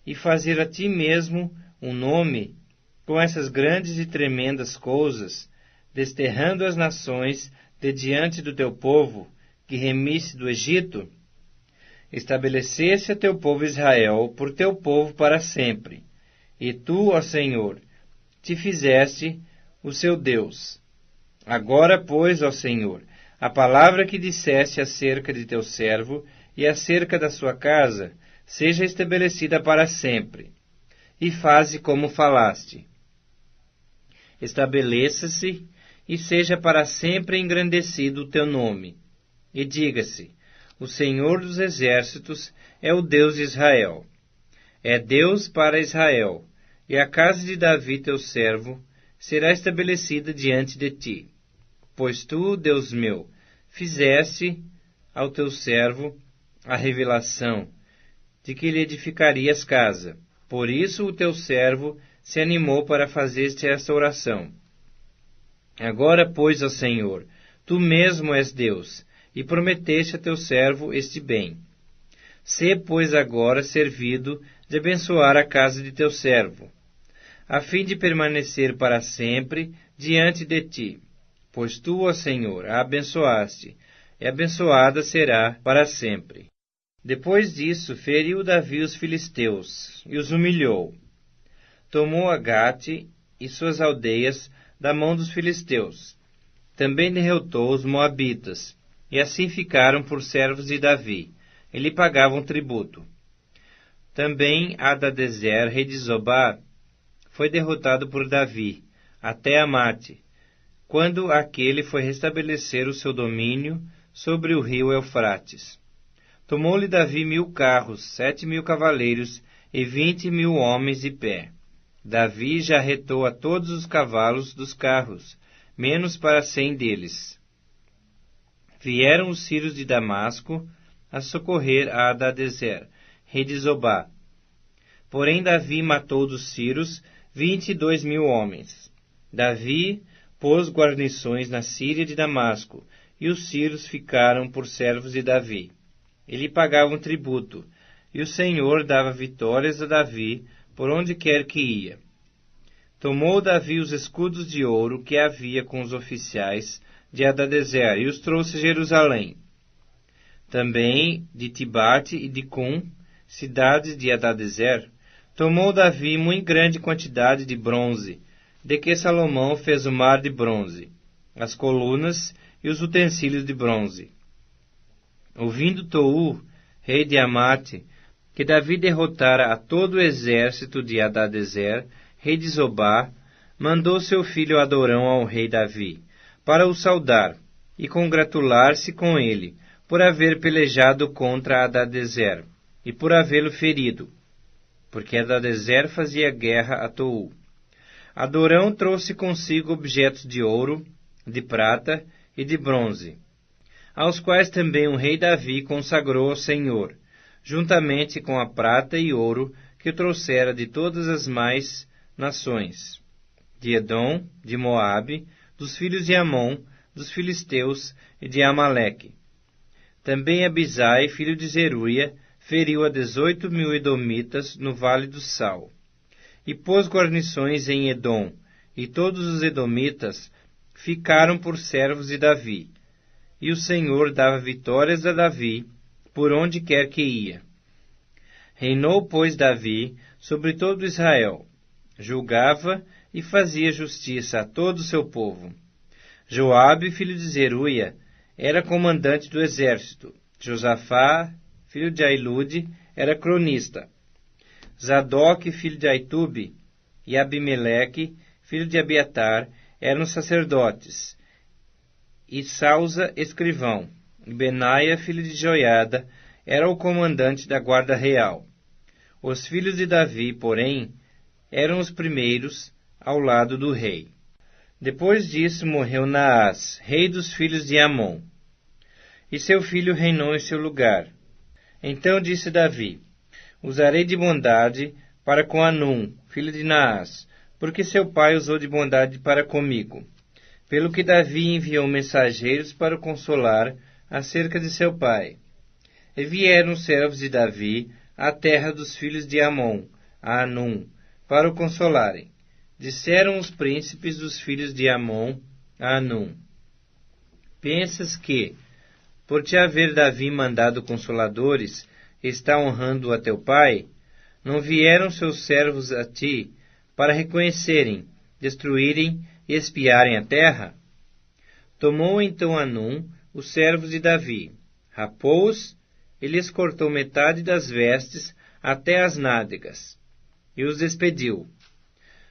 e fazer a ti mesmo um nome com essas grandes e tremendas coisas, desterrando as nações de diante do teu povo, que remisse do Egito? Estabelecesse a teu povo Israel por teu povo para sempre, e tu, ó Senhor, te fizeste o seu Deus. Agora, pois, ó Senhor, a palavra que disseste acerca de teu servo e acerca da sua casa, seja estabelecida para sempre, e faze como falaste. Estabeleça-se e seja para sempre engrandecido o teu nome, e diga-se: o Senhor dos Exércitos é o Deus de Israel. É Deus para Israel, e a casa de Davi teu servo será estabelecida diante de ti. Pois tu, Deus meu, fizeste ao teu servo a revelação de que lhe edificarias casa. Por isso o teu servo se animou para fazer-te esta oração. Agora, pois, ó Senhor, tu mesmo és Deus, e prometeste a teu servo este bem. Sê, pois, agora servido de abençoar a casa de teu servo, a fim de permanecer para sempre diante de ti. Pois tu, ó Senhor, a abençoaste, e abençoada será para sempre. Depois disso, feriu Davi os filisteus, e os humilhou. Tomou a Gate e suas aldeias da mão dos filisteus. Também derrotou os moabitas, e assim ficaram por servos de Davi, e lhe pagavam tributo. Também Hadadezer, rei de Zobá, foi derrotado por Davi, até Amate, quando aquele foi restabelecer o seu domínio sobre o rio Eufrates. Tomou-lhe Davi 1000 carros, 7.000 cavaleiros e 20.000 homens de pé. Davi já arretou a todos os cavalos dos carros, menos para 100 deles. Vieram os sírios de Damasco a socorrer a Hadadezer, rei de Zobá. Porém Davi matou dos sírios 22.000 homens. Davi pôs guarnições na Síria de Damasco, e os sírios ficaram por servos de Davi. Ele pagava um tributo, e o Senhor dava vitórias a Davi por onde quer que ia. Tomou Davi os escudos de ouro que havia com os oficiais de Hadadezer e os trouxe a Jerusalém. Também de Tibate e de Cum, cidades de Hadadezer, tomou Davi muito grande quantidade de bronze, de que Salomão fez o mar de bronze, as colunas e os utensílios de bronze. Ouvindo Tou, rei de Amate, que Davi derrotara a todo o exército de Hadadezer, rei de Zobá, mandou seu filho Adorão ao rei Davi, para o saudar e congratular-se com ele, por haver pelejado contra Hadadezer, e por havê-lo ferido, porque Hadadezer fazia guerra a Tou. Adorão trouxe consigo objetos de ouro, de prata e de bronze, aos quais também o rei Davi consagrou ao Senhor, juntamente com a prata e ouro que trouxera de todas as mais nações, de Edom, de Moabe, dos filhos de Amon, dos filisteus e de Amaleque. Também Abisai, filho de Zeruia, feriu a 18.000 edomitas no Vale do Sal, e pôs guarnições em Edom, e todos os edomitas ficaram por servos de Davi. E o Senhor dava vitórias a Davi, por onde quer que ia. Reinou, pois, Davi sobre todo Israel, julgava e fazia justiça a todo o seu povo. Joabe, filho de Zeruia, era comandante do exército. Josafá, filho de Ailude, era cronista. Zadok, filho de Aitube, e Abimeleque, filho de Abiatar, eram sacerdotes. E Sausa, escrivão, e Benaia, filho de Joiada, era o comandante da guarda real. Os filhos de Davi, porém, eram os primeiros ao lado do rei. Depois disso morreu Naás, rei dos filhos de Amon, e seu filho reinou em seu lugar. Então disse Davi: usarei de bondade para com Anum, filho de Naás, porque seu pai usou de bondade para comigo. Pelo que Davi enviou mensageiros para o consolar acerca de seu pai. E vieram os servos de Davi à terra dos filhos de Amon, a Anum, para o consolarem. Disseram os príncipes dos filhos de Amon a Anum: pensas que, por te haver Davi mandado consoladores, está honrando a teu pai? Não vieram seus servos a ti para reconhecerem, destruírem e espiarem a terra? Tomou então Anum os servos de Davi, rapou-os e lhes cortou metade das vestes até as nádegas, e os despediu.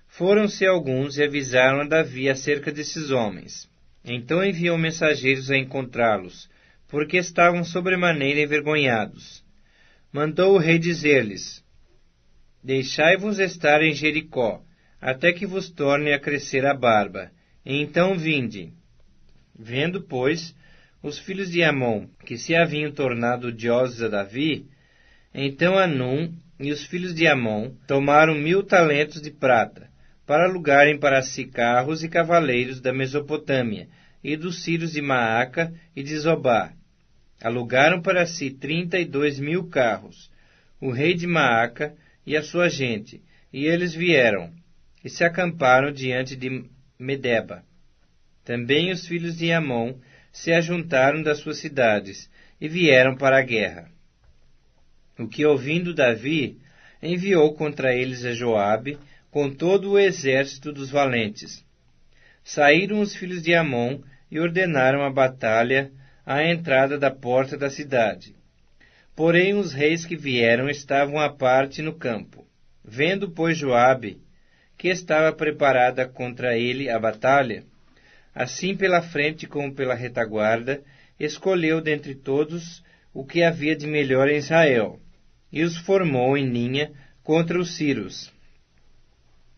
Foram-se alguns e avisaram a Davi acerca desses homens. Então enviou mensageiros a encontrá-los, porque estavam sobremaneira envergonhados. Mandou o rei dizer-lhes: deixai-vos estar em Jericó, até que vos torne a crescer a barba, e então vinde. Vendo, pois, os filhos de Amon, que se haviam tornado odiosos a Davi, então Anum e os filhos de Amon tomaram 1000 talentos de prata, para alugarem para si carros e cavaleiros da Mesopotâmia, e dos sírios de Maaca e de Zobá. Alugaram para si 32.000 carros, o rei de Maaca e a sua gente, e eles vieram, e se acamparam diante de Medeba. Também os filhos de Amon se ajuntaram das suas cidades, e vieram para a guerra. O que, ouvindo Davi, enviou contra eles a Joabe, com todo o exército dos valentes. Saíram os filhos de Amon e ordenaram a batalha à entrada da porta da cidade. Porém os reis que vieram estavam à parte no campo. Vendo, pois, Joabe, que estava preparada contra ele a batalha, assim pela frente como pela retaguarda, escolheu dentre todos o que havia de melhor em Israel, e os formou em linha contra os sírios.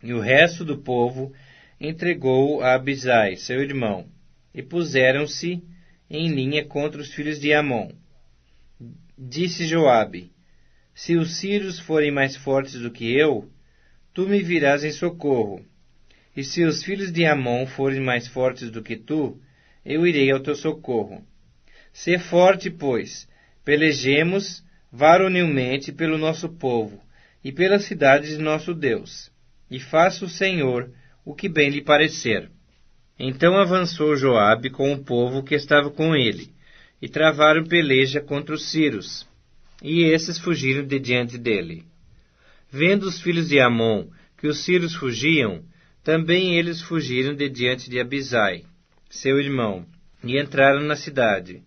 E o resto do povo entregou a Abisai, seu irmão, e puseram-se em linha contra os filhos de Amon. Disse Joabe: se os sírios forem mais fortes do que eu, tu me virás em socorro. E se os filhos de Amon forem mais fortes do que tu, eu irei ao teu socorro. Sê forte, pois, pelejemos varonilmente pelo nosso povo e pelas cidades de nosso Deus, e faça o Senhor o que bem lhe parecer. Então avançou Joabe com o povo que estava com ele, e travaram peleja contra os sírios, e esses fugiram de diante dele. Vendo os filhos de Amon que os sírios fugiam, também eles fugiram de diante de Abisai, seu irmão, e entraram na cidade.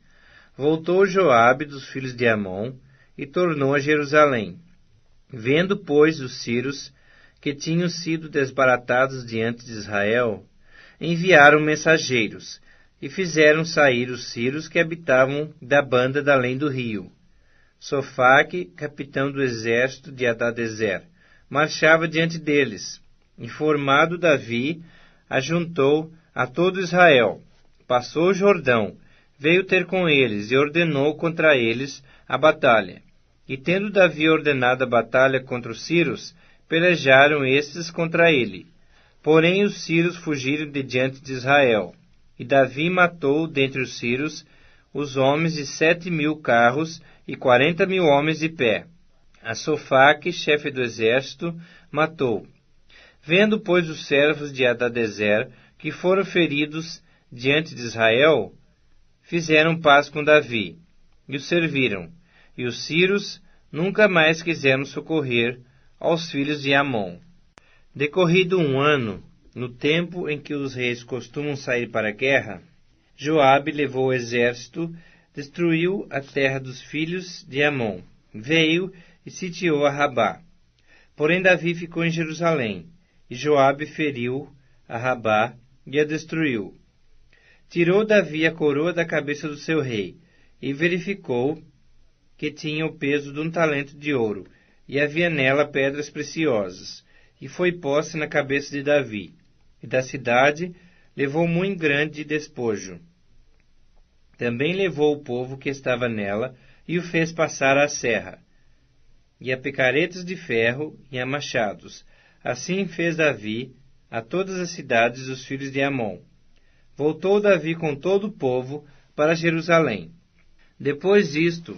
Voltou Joabe dos filhos de Amon e tornou a Jerusalém. Vendo, pois, os sírios que tinham sido desbaratados diante de Israel, enviaram mensageiros e fizeram sair os sírios que habitavam da banda da além do rio. Sofaque, capitão do exército de Hadadezer, marchava diante deles. Informado Davi, ajuntou a todo Israel, passou o Jordão, veio ter com eles e ordenou contra eles a batalha. E tendo Davi ordenado a batalha contra os sírios, pelejaram estes contra ele. Porém os sírios fugiram de diante de Israel. E Davi matou dentre os sírios os homens de 7.000 carros e 40.000 homens de pé. A Sofaque, chefe do exército, matou. Vendo, pois, os servos de Hadadezer, que foram feridos diante de Israel, fizeram paz com Davi, e o serviram. E os sírios nunca mais quiseram socorrer aos filhos de Amon. Decorrido um ano, no tempo em que os reis costumam sair para a guerra, Joabe levou o exército, destruiu a terra dos filhos de Amon, veio e sitiou a Rabá. Porém Davi ficou em Jerusalém, e Joabe feriu a Rabá e a destruiu. Tirou Davi a coroa da cabeça do seu rei, e verificou que tinha o peso de 1 talento de ouro, e havia nela pedras preciosas, e foi posta na cabeça de Davi. E da cidade levou muito grande despojo. Também levou o povo que estava nela, e o fez passar à serra, e a picaretas de ferro e a machados. Assim fez Davi a todas as cidades dos filhos de Amon. Voltou Davi com todo o povo para Jerusalém. Depois disto,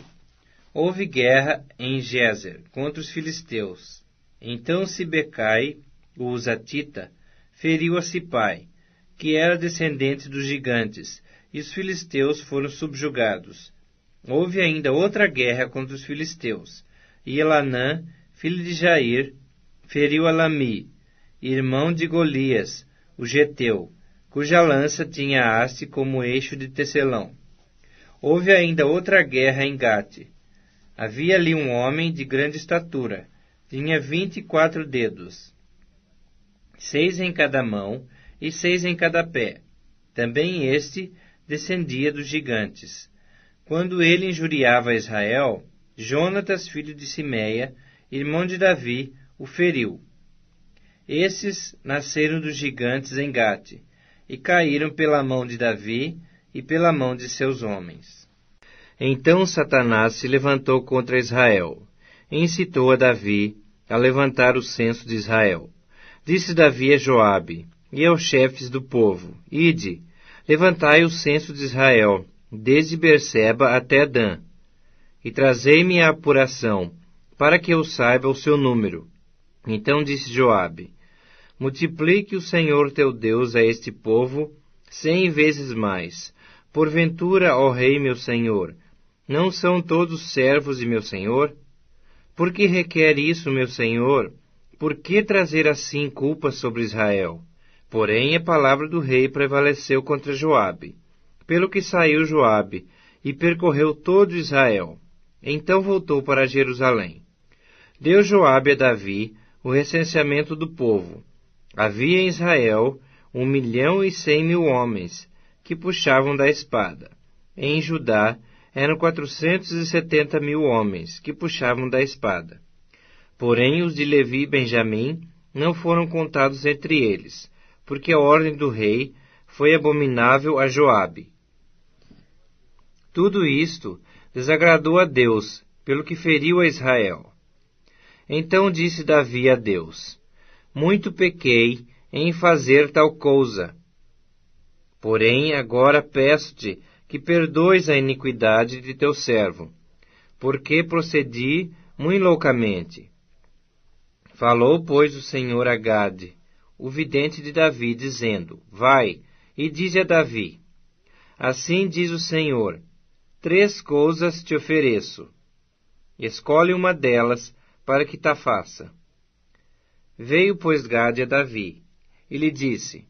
houve guerra em Gézer contra os filisteus. Então Sibecai, o Uzatita, feriu a Sipai, que era descendente dos gigantes, e os filisteus foram subjugados. Houve ainda outra guerra contra os filisteus, e Elanã, filho de Jair, feriu a Lami, irmão de Golias, o geteu, cuja lança tinha haste como eixo de tecelão. Houve ainda outra guerra em Gate. Havia ali um homem de grande estatura, tinha 24 dedos, 6 em cada mão e 6 em cada pé. Também este descendia dos gigantes. Quando ele injuriava Israel, Jonatas, filho de Simeia, irmão de Davi, o feriu. Esses nasceram dos gigantes em Gate, e caíram pela mão de Davi e pela mão de seus homens. Então Satanás se levantou contra Israel, e incitou a Davi a levantar o censo de Israel. Disse Davi a Joabe e aos chefes do povo: Ide, levantai o censo de Israel, desde Berseba até Dan, e trazei-me a apuração, para que eu saiba o seu número. Então disse Joabe: Multiplique o Senhor teu Deus a este povo 100 vezes mais. Porventura, ó rei meu senhor, não são todos servos de meu senhor? Por que requer isso, meu senhor? Por que trazer assim culpa sobre Israel? Porém a palavra do rei prevaleceu contra Joabe, pelo que saiu Joabe e percorreu todo Israel. Então voltou para Jerusalém. Deu Joabe a Davi o recenseamento do povo. Havia em Israel 1.100.000 homens, que puxavam da espada. Em Judá eram 470.000 homens, que puxavam da espada. Porém, os de Levi e Benjamim não foram contados entre eles, porque a ordem do rei foi abominável a Joabe. Tudo isto desagradou a Deus, pelo que feriu a Israel. Então disse Davi a Deus: Muito pequei em fazer tal coisa. Porém, agora peço-te que perdoes a iniquidade de teu servo, porque procedi muito loucamente. Falou, pois, o Senhor a Gade, o vidente de Davi, dizendo: Vai, e dize a Davi: Assim diz o Senhor: 3 coisas te ofereço. Escolhe uma delas, para que ta faça. Veio, pois, Gade a Davi, e lhe disse: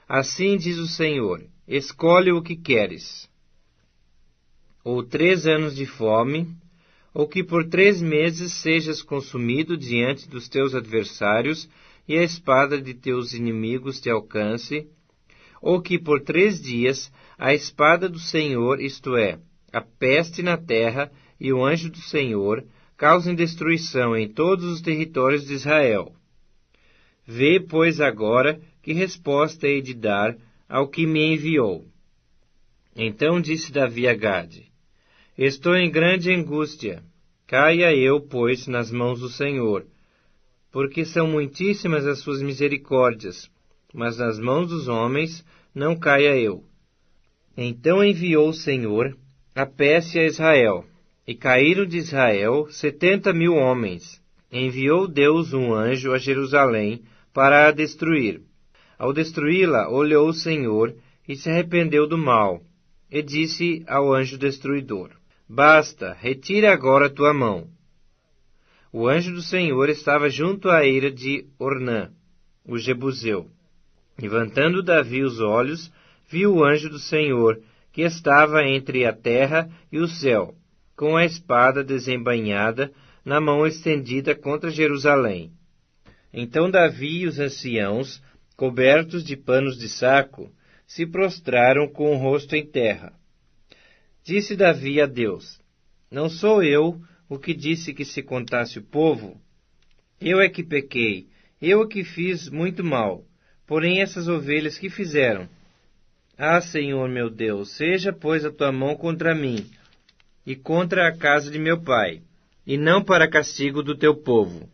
Assim diz o Senhor: Escolhe o que queres. Ou 3 anos de fome, ou que por 3 meses sejas consumido diante dos teus adversários, e a espada de teus inimigos te alcance, ou que por 3 dias a espada do Senhor, isto é, a peste na terra, e o anjo do Senhor, causem destruição em todos os territórios de Israel. Vê, pois, agora que resposta hei de dar ao que me enviou. Então disse Davi a Gade: Estou em grande angústia. Caia eu, pois, nas mãos do Senhor, porque são muitíssimas as suas misericórdias, mas nas mãos dos homens não caia eu. Então enviou o Senhor a peste a Israel, e caíram de Israel 70.000 homens. Enviou Deus um anjo a Jerusalém para a destruir. Ao destruí-la, olhou o Senhor e se arrependeu do mal, e disse ao anjo destruidor: Basta, retira agora tua mão. O anjo do Senhor estava junto à eira de Ornã, o Jebuseu. Levantando Davi os olhos, viu o anjo do Senhor, que estava entre a terra e o céu, com a espada desembainhada na mão estendida contra Jerusalém. Então Davi e os anciãos, cobertos de panos de saco, se prostraram com o rosto em terra. Disse Davi a Deus: Não sou eu o que disse que se contasse o povo? Eu é que pequei, eu é que fiz muito mal. Porém essas ovelhas que fizeram? Ah, Senhor meu Deus, seja, pois, a tua mão contra mim e contra a casa de meu pai, e não para castigo do teu povo.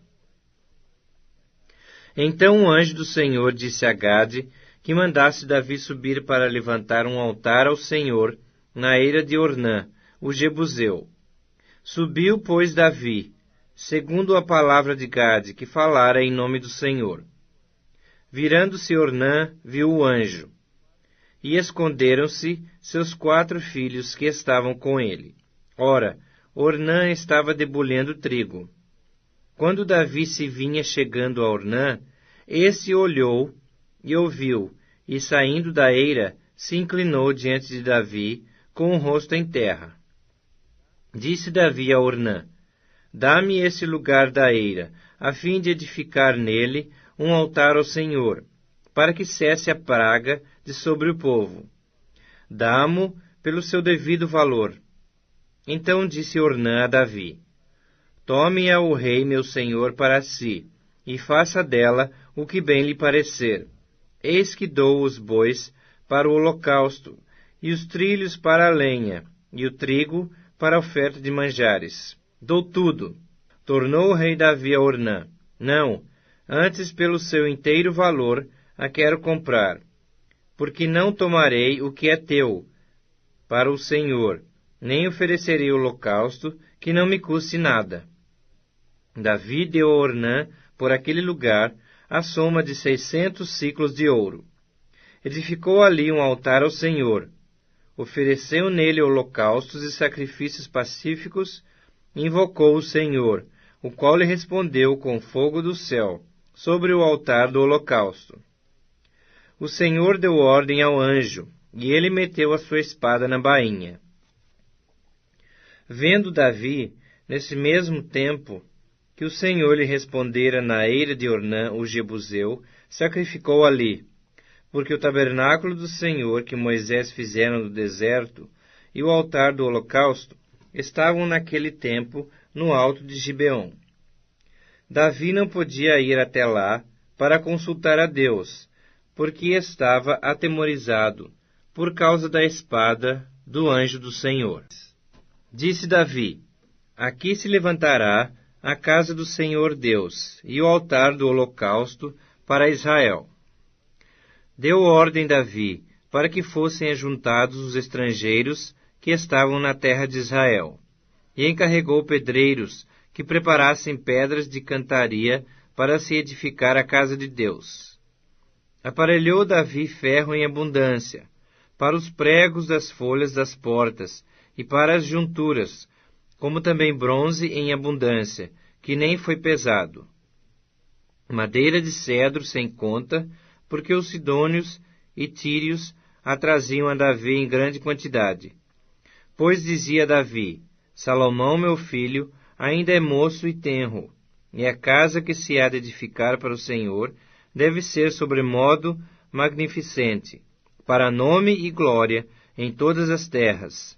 Então o anjo do Senhor disse a Gade que mandasse Davi subir para levantar um altar ao Senhor na eira de Ornã, o Jebuseu. Subiu, pois, Davi, segundo a palavra de Gade, que falara em nome do Senhor. Virando-se Ornã, viu o anjo, e esconderam-se seus 4 filhos que estavam com ele. Ora, Ornã estava debulhando trigo. Quando Davi se vinha chegando a Ornã, este olhou e ouviu, e saindo da eira, se inclinou diante de Davi, com o rosto em terra. Disse Davi a Ornã: Dá-me esse lugar da eira, a fim de edificar nele um altar ao Senhor, para que cesse a praga de sobre o povo. Dá-mo pelo seu devido valor. Então disse Ornã a Davi: Tome-a o rei meu senhor para si, e faça dela o que bem lhe parecer. Eis que dou os bois para o holocausto, e os trilhos para a lenha, e o trigo para a oferta de manjares. Dou tudo. Tornou o rei Davi a Ornã: Não, antes pelo seu inteiro valor a quero comprar, porque não tomarei o que é teu para o Senhor, nem oferecerei holocausto que não me custe nada. Davi deu a Ornã por aquele lugar a soma de 600 siclos de ouro. Edificou ali um altar ao Senhor, ofereceu nele holocaustos e sacrifícios pacíficos, e invocou o Senhor, o qual lhe respondeu com fogo do céu, sobre o altar do holocausto. O Senhor deu ordem ao anjo, e ele meteu a sua espada na bainha. Vendo Davi, nesse mesmo tempo, que o Senhor lhe respondera na eira de Ornã, o Jebuseu, sacrificou ali. porque o tabernáculo do Senhor que Moisés fizera no deserto e o altar do holocausto estavam naquele tempo no alto de Gibeon. Davi não podia ir até lá para consultar a Deus, porque estava atemorizado por causa da espada do anjo do Senhor. Disse Davi: aqui se levantará a casa do Senhor Deus e o altar do holocausto para Israel. Deu ordem Davi para que fossem ajuntados os estrangeiros que estavam na terra de Israel, e encarregou pedreiros que preparassem pedras de cantaria para se edificar a casa de Deus. Aparelhou Davi ferro em abundância, para os pregos das folhas das portas e para as junturas, como também bronze em abundância, que nem foi pesado. Madeira de cedro sem conta, porque os sidônios e tírios a traziam a Davi em grande quantidade. Pois dizia Davi: Salomão, meu filho, ainda é moço e tenro, e a casa que se há de edificar para o Senhor deve ser sobremodo magnificente, para nome e glória em todas as terras.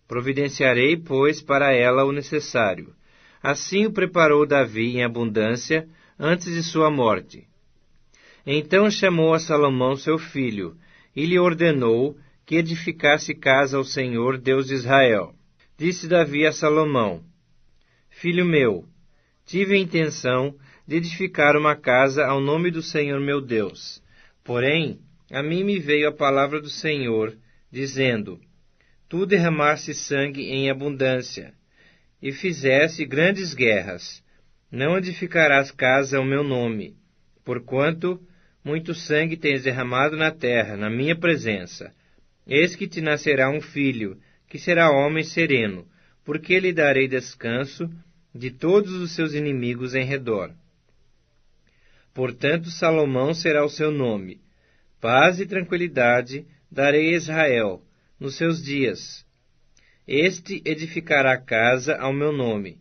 Providenciarei, pois, para ela o necessário. Assim o preparou Davi em abundância antes de sua morte. Então chamou a Salomão seu filho, e lhe ordenou que edificasse casa ao Senhor, Deus de Israel. Disse Davi a Salomão: Filho meu, tive a intenção de edificar uma casa ao nome do Senhor meu Deus. Porém, a mim me veio a palavra do Senhor, dizendo: Tu derramaste sangue em abundância, e fizeste grandes guerras. Não edificarás casa ao meu nome, porquanto muito sangue tens derramado na terra, na minha presença. Eis que te nascerá um filho, que será homem sereno, porque lhe darei descanso de todos os seus inimigos em redor. Portanto, Salomão será o seu nome. Paz e tranquilidade darei a Israel nos seus dias. Este edificará casa ao meu nome.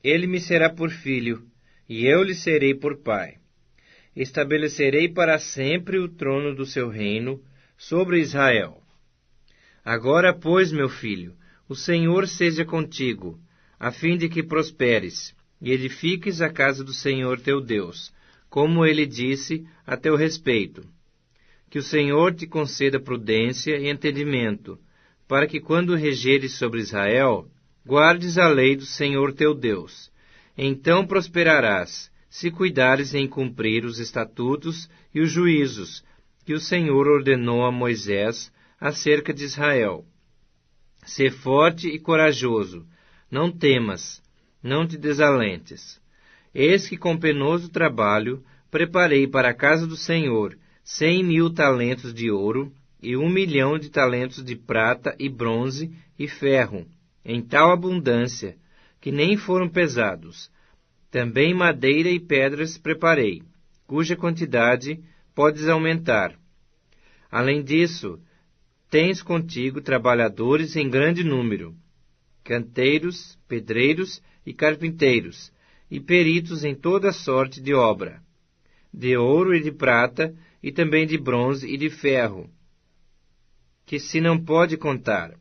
Ele me será por filho, e eu lhe serei por pai. Estabelecerei para sempre o trono do seu reino sobre Israel. Agora, pois, meu filho, o Senhor seja contigo, a fim de que prosperes, e edifiques a casa do Senhor teu Deus, como ele disse a teu respeito. Que o Senhor te conceda prudência e entendimento, para que quando regeres sobre Israel, guardes a lei do Senhor teu Deus. Então prosperarás, se cuidares em cumprir os estatutos e os juízos que o Senhor ordenou a Moisés acerca de Israel. Sê forte e corajoso, não temas, não te desalentes. Eis que com penoso trabalho preparei para a casa do Senhor 100.000 talentos de ouro e 1.000.000 de talentos de prata e bronze e ferro, em tal abundância que nem foram pesados. Também madeira e pedras preparei, cuja quantidade podes aumentar. Além disso, tens contigo trabalhadores em grande número, canteiros, pedreiros e carpinteiros, e peritos em toda sorte de obra, de ouro e de prata, e também de bronze e de ferro, que se não pode contar.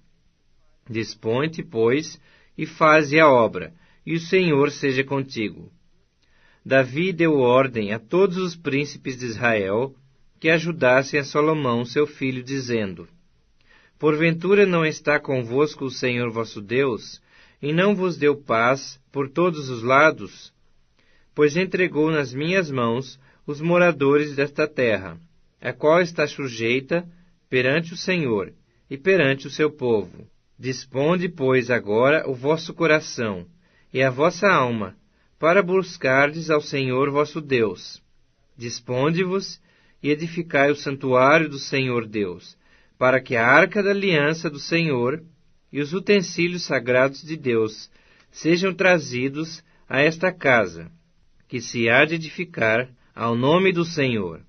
Dispõe-te, pois, e faze a obra, e o Senhor seja contigo. Davi deu ordem a todos os príncipes de Israel que ajudassem a Salomão seu filho, dizendo: Porventura não está convosco o Senhor vosso Deus, e não vos deu paz por todos os lados? Pois entregou nas minhas mãos os moradores desta terra, a qual está sujeita perante o Senhor e perante o seu povo. Disponde, pois, agora o vosso coração e a vossa alma, para buscardes ao Senhor vosso Deus. Disponde-vos e edificai o santuário do Senhor Deus, para que a arca da aliança do Senhor e os utensílios sagrados de Deus sejam trazidos a esta casa, que se há de edificar ao nome do Senhor.